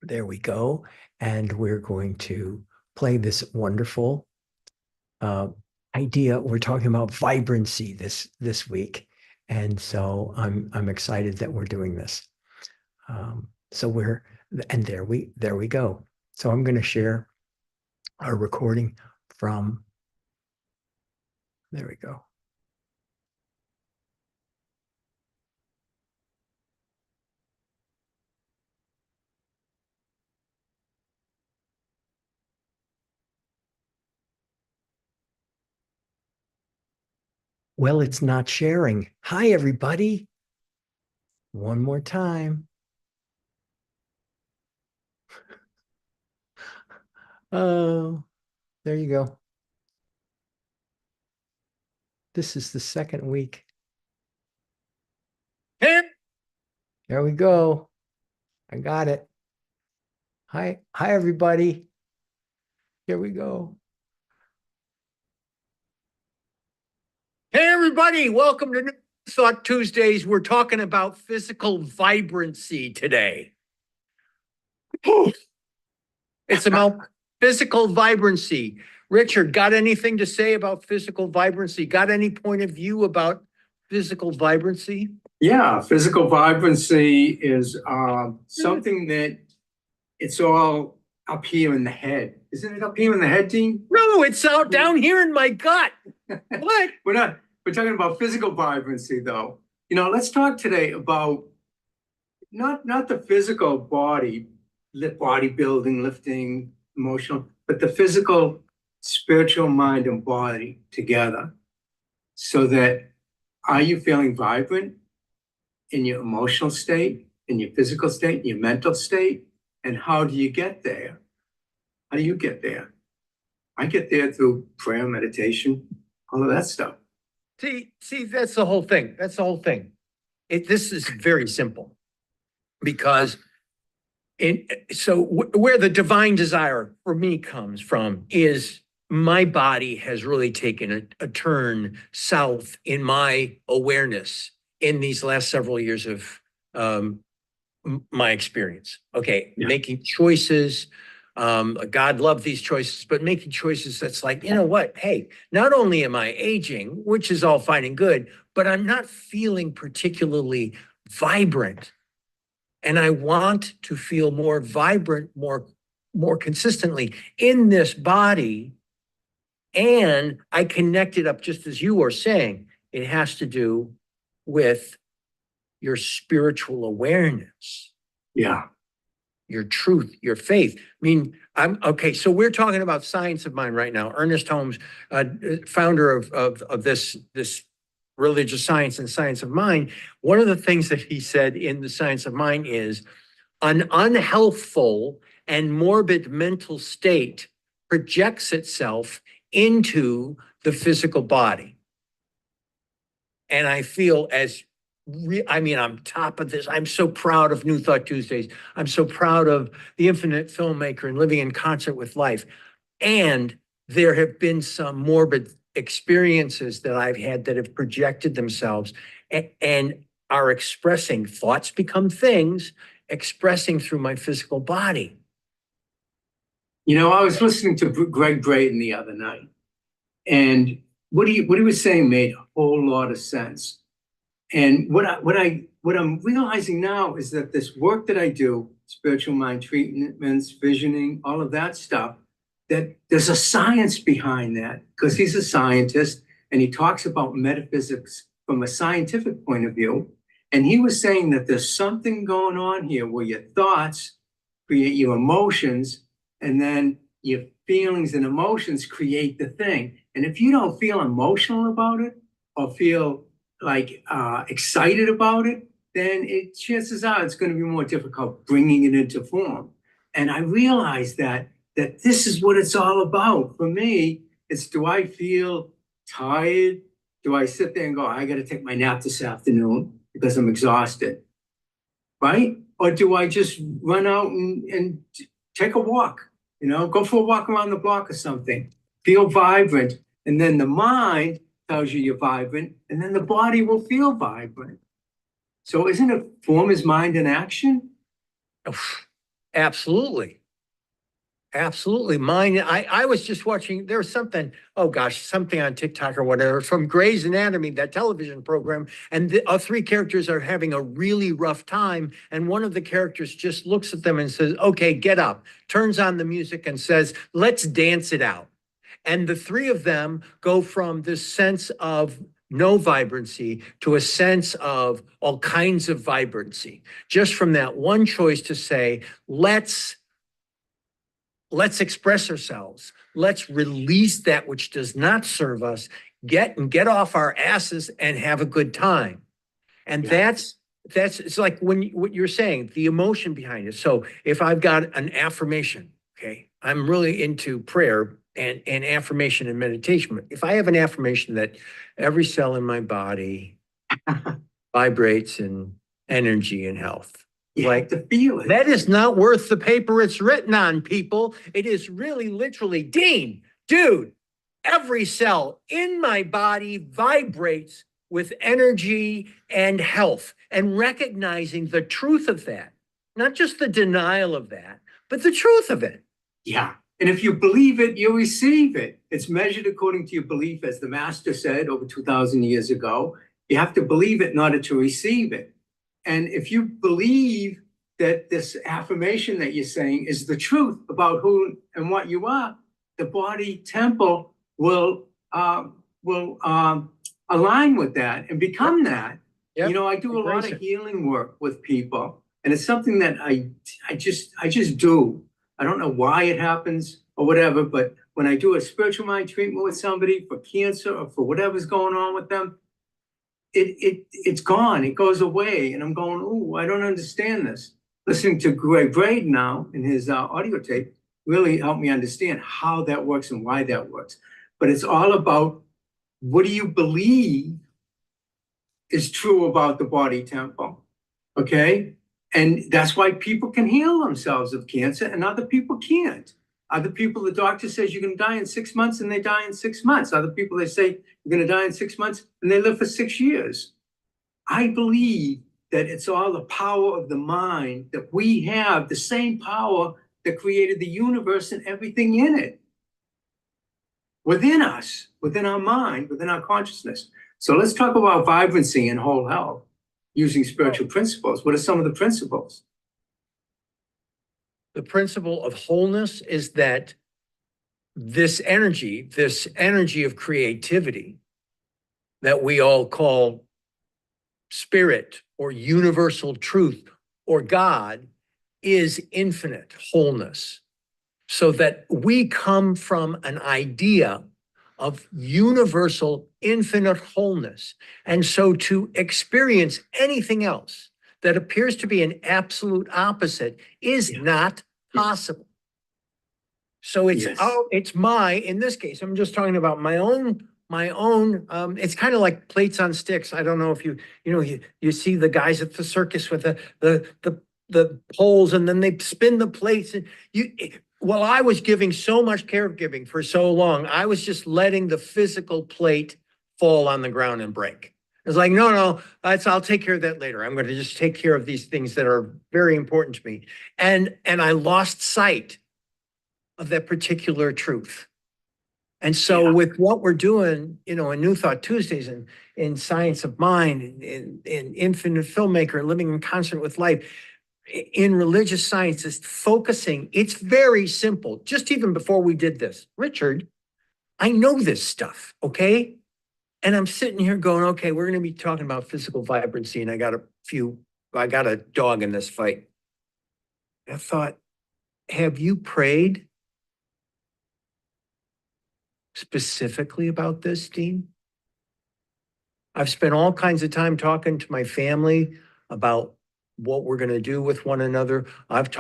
There we go. And we're going to play this wonderful uh, idea. We're talking about vibrancy this week. And so I'm excited that we're doing this. So there we go. So I'm going to share our recording from, there we go. Well, it's not sharing. Hi, everybody. One more time. Oh, there you go. This is the second week. There we go. I got it. Hi, everybody. Here we go. Hey, everybody. Welcome to New Thought Tuesdays. We're talking about physical vibrancy today. It's about physical vibrancy. Richard, got anything to say about physical vibrancy? Got any point of view about physical vibrancy? Yeah, physical vibrancy is something that it's all up here in the head. Isn't it up here in the head, Dean? No, it's out down here in my gut. What? We're talking about physical vibrancy, though. Let's talk today about not the physical body, bodybuilding, lifting, emotional, but the physical, spiritual mind and body together. So that, are you feeling vibrant in your emotional state, in your physical state, in your mental state? And how do you get there? How do you get there? I get there through prayer, meditation, all of that stuff. See, that's the whole thing. That's the whole thing. This is very simple because where the divine desire for me comes from is my body has really taken a turn south in my awareness in these last several years of my experience. Okay, yeah. Making choices. God loved these choices, but making choices that's like, you know what? Hey, not only am I aging, which is all fine and good, but I'm not feeling particularly vibrant. And I want to feel more vibrant, more consistently in this body. And I connect it up, just as you were saying, it has to do with your spiritual awareness. Yeah. Your truth, your faith. I mean, okay. So we're talking about Science of Mind right now. Ernest Holmes, founder of this religious science and Science of Mind. One of the things that he said in the Science of Mind is an unhealthful and morbid mental state projects itself into the physical body. And I feel I'm top of this. I'm so proud of New Thought Tuesdays. I'm so proud of the Infinite Filmmaker and Living in Concert with Life. And there have been some morbid experiences that I've had that have projected themselves and are expressing. Thoughts become things, expressing through my physical body. I was listening to Greg Braden the other night, and what he was saying made a whole lot of sense. And what I'm realizing now is that this work that I do, spiritual mind treatments, visioning, all of that stuff, that there's a science behind that, because he's a scientist and he talks about metaphysics from a scientific point of view. And he was saying that there's something going on here where your thoughts create your emotions, and then your feelings and emotions create the thing. And if you don't feel emotional about it or feel like excited about it, then chances are it's going to be more difficult bringing it into form. And I realized that this is what it's all about. For me, it's, do I feel tired? Do I sit there and go, I got to take my nap this afternoon because I'm exhausted, right? Or do I just run out and take a walk, go for a walk around the block or something, feel vibrant, and then the mind tells you you're vibrant, and then the body will feel vibrant. So isn't it form is mind in action? Absolutely. Absolutely. Mine, I was just watching, there was something, oh gosh, something on TikTok or whatever from Grey's Anatomy, that television program. And the three characters are having a really rough time. And one of the characters just looks at them and says, okay, get up, turns on the music and says, let's dance it out. And the three of them go from this sense of no vibrancy to a sense of all kinds of vibrancy, just from that one choice to say, let's express ourselves. Let's release that which does not serve us, get off our asses and have a good time. And Yeah. that's it's like what you're saying, the emotion behind it. So if I've got an affirmation, okay, I'm really into prayer and affirmation and meditation. But if I have an affirmation that every cell in my body vibrates in energy and health, You like have to feel it. that is not worth the paper it's written on, people. It is really literally, Dean, dude, every cell in my body vibrates with energy and health, and recognizing the truth of that, not just the denial of that, but the truth of it. Yeah. And if you believe it, you receive it. It's measured according to your belief, as the master said over 2,000 years ago. You have to believe it in order to receive it. And if you believe that this affirmation that you're saying is the truth about who and what you are, the body temple will align with that and become that. Yep. You know, I do a lot of healing work with people, and it's something that I just do. I don't know why it happens or whatever, but when I do a spiritual mind treatment with somebody for cancer or for whatever's going on with them, it's gone. It goes away. And I'm going, oh, I don't understand this. Listening to Greg Braid now in his audio tape really helped me understand how that works and why that works. But it's all about, what do you believe is true about the body temple? Okay. And that's why people can heal themselves of cancer and other people can't. Other people, the doctor says you're going to die in 6 months and they die in 6 months. Other people, they say you're going to die in 6 months and they live for 6 years. I believe that it's all the power of the mind, that we have the same power that created the universe and everything in it within us, within our mind, within our consciousness. So let's talk about vibrancy and whole health using spiritual principles. What are some of the principles? The principle of wholeness is that this energy of creativity that we all call spirit or universal truth or God is infinite wholeness. So that we come from an idea of universal infinite wholeness. And so to experience anything else that appears to be an absolute opposite is not possible. So it's in this case, I'm just talking about my own, it's kind of like plates on sticks. I don't know if you see the guys at the circus with the poles, and then they spin the plates, and well, I was giving so much caregiving for so long, I was just letting the physical plate fall on the ground and break. It's like, no, I'll take care of that later. I'm going to just take care of these things that are very important to me. And I lost sight of that particular truth. And so with what we're doing, in New Thought Tuesdays and in Science of Mind, in Infinite Filmmaker, Living in Concert with Life, in religious sciences, focusing, it's very simple. Just even before we did this, Richard, I know this stuff, okay? And I'm sitting here going, okay, we're going to be talking about physical vibrancy, and I got a dog in this fight. I thought, have you prayed specifically about this, Dean? I've spent all kinds of time talking to my family about what we're going to do with one another. I've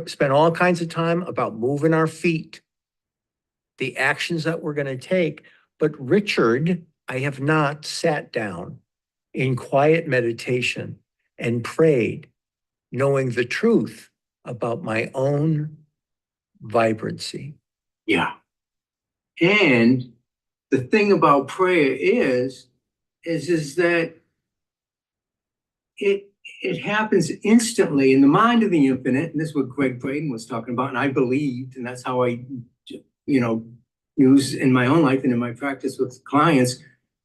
spent all kinds of time about moving our feet, the actions that we're going to take. But Richard, I have not sat down in quiet meditation and prayed, knowing the truth about my own vibrancy. Yeah. And the thing about prayer is that it happens instantly in the mind of the infinite. And this is what Greg Braden was talking about. And I believed, and that's how I, use in my own life and in my practice with clients,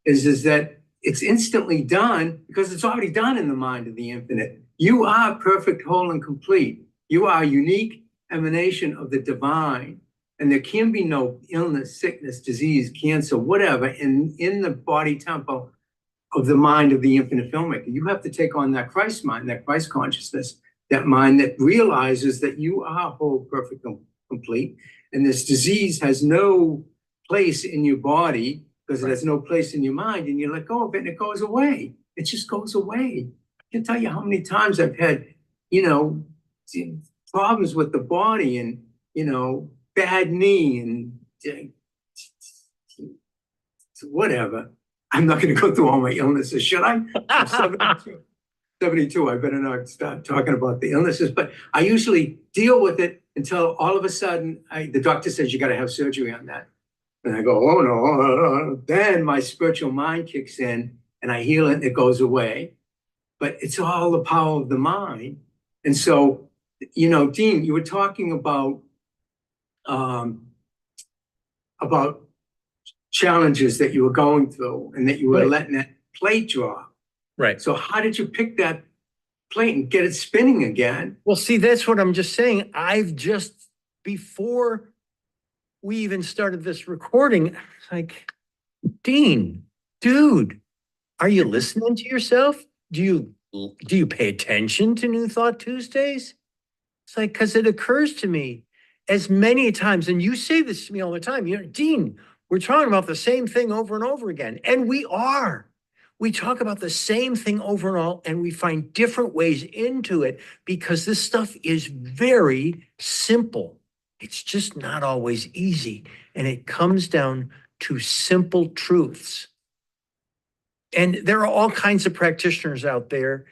is that it's instantly done because it's already done in the mind of the infinite. You are perfect, whole, and complete. You are a unique emanation of the divine. And there can be no illness, sickness, disease, cancer, whatever, in the body temple of the mind of the infinite filmmaker. You have to take on that Christ mind, that Christ consciousness, that mind that realizes that you are whole, perfect, and complete. And this disease has no place in your body because it has no place in your mind. And you let go of it and it goes away. It just goes away. I can tell you how many times I've had, problems with the body and, bad knee and whatever. I'm not going to go through all my illnesses, should I? I'm 72. 72. I better not start talking about the illnesses, but I usually deal with it until all of a sudden the doctor says you got to have surgery on that. And I go, oh no. Then my spiritual mind kicks in and I heal it and it goes away. But it's all the power of the mind. And so, Dean, you were talking about challenges that you were going through and that you were letting that plate drop. Right. So how did you pick that plate and get it spinning again? Well, see, that's what I'm just saying. Before we even started this recording, like, Dean, dude, are you listening to yourself? Do you pay attention to New Thought Tuesdays? It's like, because it occurs to me as many times, and you say this to me all the time, Dean, we're talking about the same thing over and over again. And we are. We talk about the same thing over and all, and we find different ways into it because this stuff is very simple. It's just not always easy. And it comes down to simple truths. And there are all kinds of practitioners out there,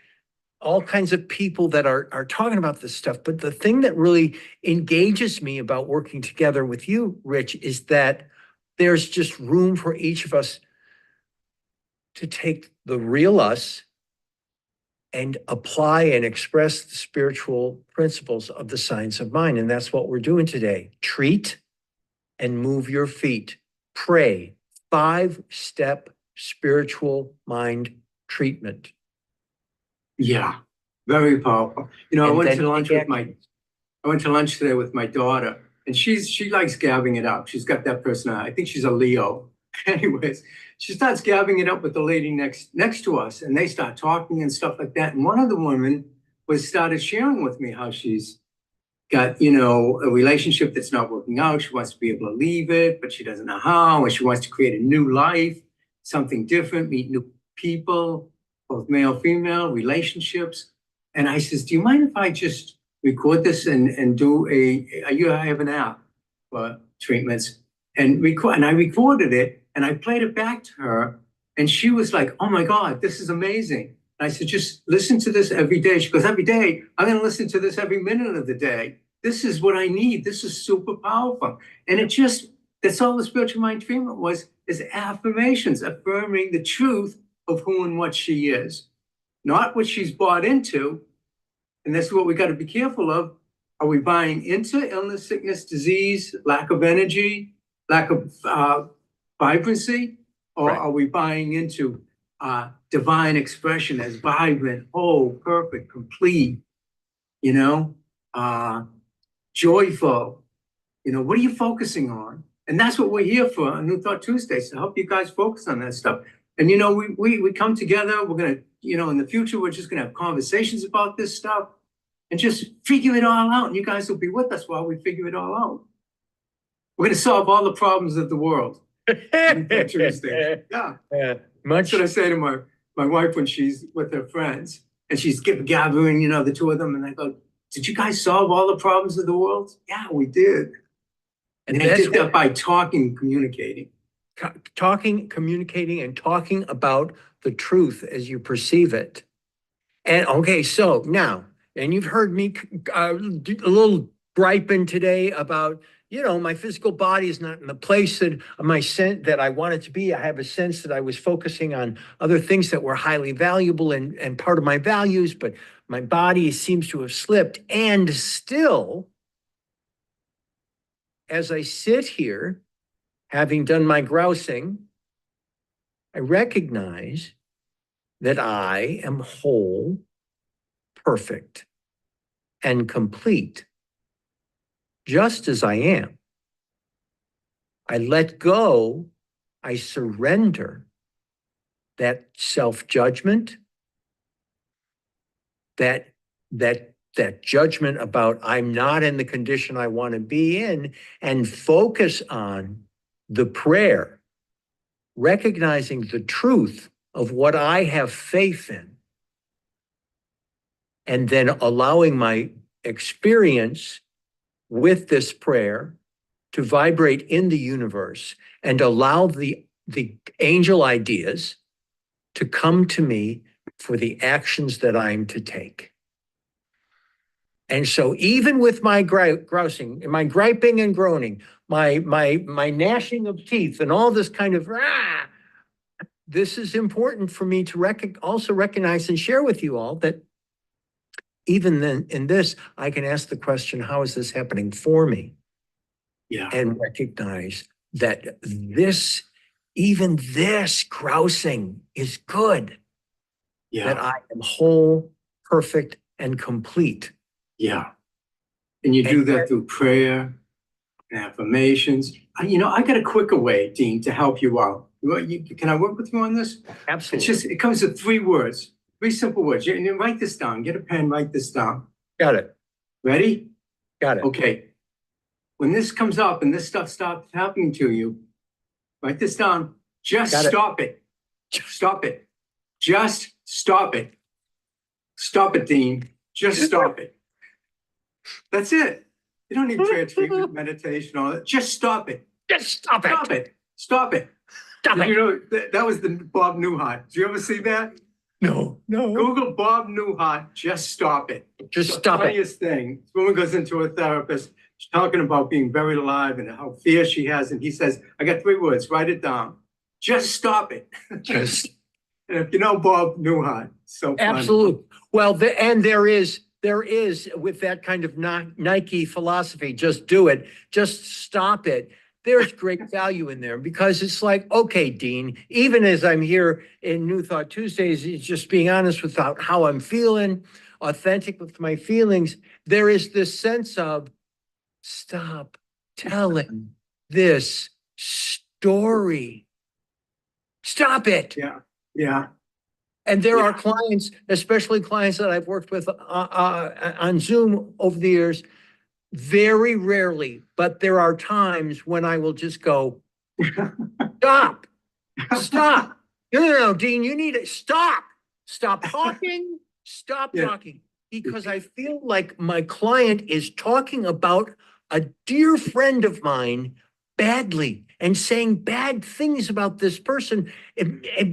all kinds of people that are talking about this stuff. But the thing that really engages me about working together with you, Rich, is that there's just room for each of us to take the real us and apply and express the spiritual principles of the science of mind. And that's what we're doing today. Treat and move your feet. Pray. 5-step spiritual mind treatment. Yeah, very powerful. I went to lunch today with my daughter, and she likes gabbing it up. She's got that personality. I think she's a Leo. Anyways, she starts gabbing it up with the lady next to us, and they start talking and stuff like that. And one of the women started sharing with me how she's got, a relationship that's not working out. She wants to be able to leave it, but she doesn't know how. And she wants to create a new life, something different, meet new people, both male, female, relationships. And I says, do you mind if I just record this and do I have an app for treatments and I recorded it and I played it back to her. And she was like, oh my God, this is amazing. And I said, just listen to this every day. She goes, every day, I'm going to listen to this every minute of the day. This is what I need. This is super powerful. And that's all the spiritual mind treatment is affirmations, affirming the truth of who and what she is, not what she's bought into. And that's what we got to be careful of. Are we buying into illness, sickness, disease, lack of energy, lack of vibrancy? Or are we buying into divine expression as vibrant, whole, perfect, complete, joyful? What are you focusing on? And that's what we're here for on New Thought Tuesdays, to help you guys focus on that stuff. And, we come together, we're going to, in the future, we're just going to have conversations about this stuff and just figure it all out. And you guys will be with us while we figure it all out. We're going to solve all the problems of the world. Tuesday. Yeah. That's what I say to my wife when she's with her friends and she's gathering, the two of them. And I go, did you guys solve all the problems of the world? Yeah, we did. And I did that by talking, communicating. Communicating, and talking about the truth as you perceive it. And okay, so now, and you've heard me do a little griping today about, my physical body is not in the place that my sense that I want it to be. I have a sense that I was focusing on other things that were highly valuable and part of my values, but my body seems to have slipped. And still, as I sit here, having done my grousing, I recognize that I am whole, perfect, and complete, just as I am. I let go, I surrender that self-judgment, that judgment about I'm not in the condition I want to be in, and focus on the prayer, recognizing the truth of what I have faith in, and then allowing my experience with this prayer to vibrate in the universe and allow the angel ideas to come to me for the actions that I'm to take. And so even with my grousing, my griping and groaning, my gnashing of teeth and all this kind of, this is important for me to also recognize and share with you all that even then in this, I can ask the question, how is this happening for me? Yeah. And recognize that even this grousing is good. Yeah. That I am whole, perfect, and complete. Yeah. And you do that through prayer and affirmations. I got a quicker way, Dean, to help you out. Can I work with you on this? Absolutely. It comes with 3 words, 3 simple words. You write this down. Get a pen, write this down. Got it. Ready? Got it. Okay. When this comes up and this stuff stops happening to you, write this down. Just stop it. Stop it. Just stop it. Stop it, Dean. Just stop it. That's it. You don't need prayer, treatment, meditation, all that. Just stop it. Just stop it. Stop it. Stop it. Stop it. That was the Bob Newhart. Did you ever see that? No. Google Bob Newhart. Just stop it. Just stop it. The funniest thing. This woman goes into a therapist. She's talking about being buried alive and how fear she has. And he says, I got 3 words. Write it down. Just stop it. Just. And if you know Bob Newhart, so funny. Absolutely. Well, and there is with that kind of Nike philosophy, just do it, just stop it. There's great value in there because it's like, okay, Dean, even as I'm here in New Thought Tuesdays, it's just being honest with how I'm feeling, authentic with my feelings. There is this sense of stop telling this story. Stop it. Yeah. Yeah. And there are clients, especially clients that I've worked with on Zoom over the years, very rarely, but there are times when I will just go, stop. No, Dean, you need to stop talking, stop talking. Because I feel like my client is talking about a dear friend of mine badly and saying bad things about this person,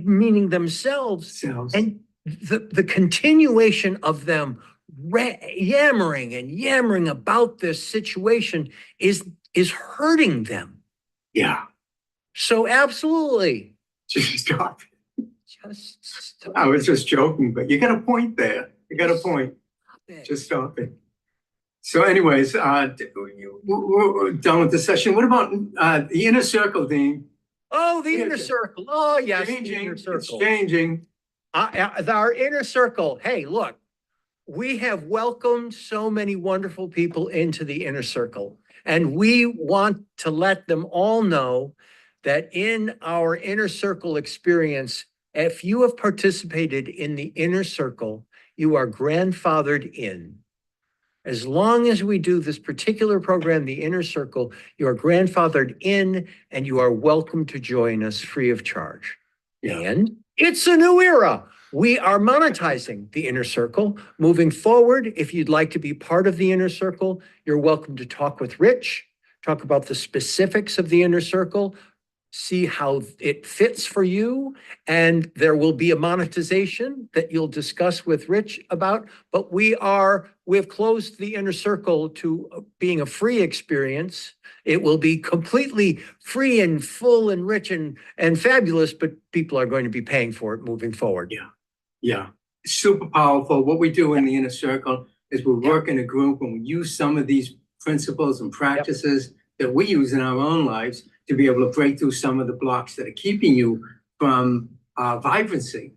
meaning themselves. And the continuation of them yammering about this situation is hurting them. Yeah. So absolutely. Just stop. Just stop. I was just joking, but you got a point there. You got a point. Just stop it. So anyways, we're done with the session. What about the inner circle, Dean? Oh, the inner circle. Oh, yes, the inner circle. It's changing. Our inner circle. Hey, look, we have welcomed so many wonderful people into the inner circle. And we want to let them all know that in our inner circle experience, if you have participated in the inner circle, you are grandfathered in. As long as we do this particular program, the Inner Circle, you are grandfathered in and you are welcome to join us free of charge. Yeah. And it's a new era. We are monetizing the Inner Circle. Moving forward, if you'd like to be part of the Inner Circle, you're welcome to talk with Rich, talk about the specifics of the Inner Circle, see how it fits for you. And there will be a monetization that you'll discuss with Rich about, but we've closed the inner circle to being a free experience. It will be completely free and full and rich and fabulous, but people are going to be paying for it moving forward. Yeah. Yeah. Super powerful. What we do in the inner circle is we work in a group and we use some of these principles and practices that we use in our own lives to be able to break through some of the blocks that are keeping you from vibrancy,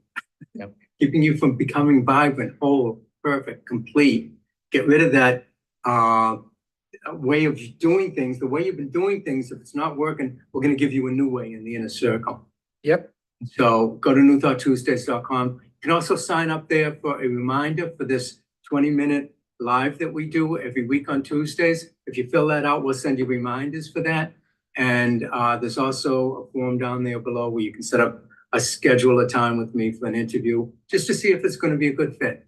keeping you from becoming vibrant, whole, perfect, complete. Get rid of that way of doing things, the way you've been doing things. If it's not working, we're going to give you a new way in the inner circle. Yep. So go to newthoughttuesdays.com. You can also sign up there for a reminder for this 20-minute live that we do every week on Tuesdays. If you fill that out, we'll send you reminders for that. And there's also a form down there below where you can set up schedule a time with me for an interview, just to see if it's going to be a good fit.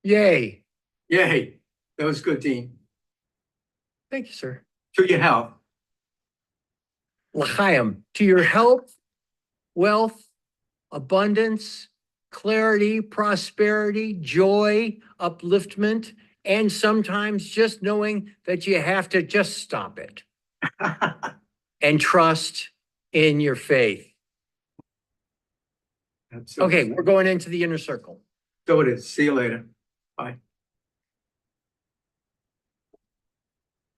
Yay. Yay. That was good, Dean. Thank you, sir. To your health. L'chaim, to your health, wealth, abundance, clarity, prosperity, joy, upliftment, and sometimes just knowing that you have to just stop it and trust in your faith. Absolutely. Okay, we're going into the inner circle. So it is. See you later. Bye.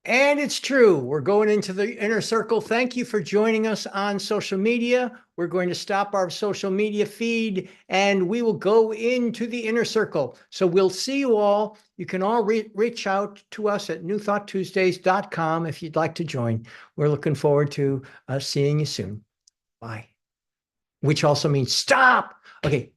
And it's true. We're going into the inner circle. Thank you for joining us on social media. We're going to stop our social media feed and we will go into the inner circle. So we'll see you all. You can all reach out to us at newthoughttuesdays.com if you'd like to join. We're looking forward to seeing you soon. Bye. Which also means stop. Okay.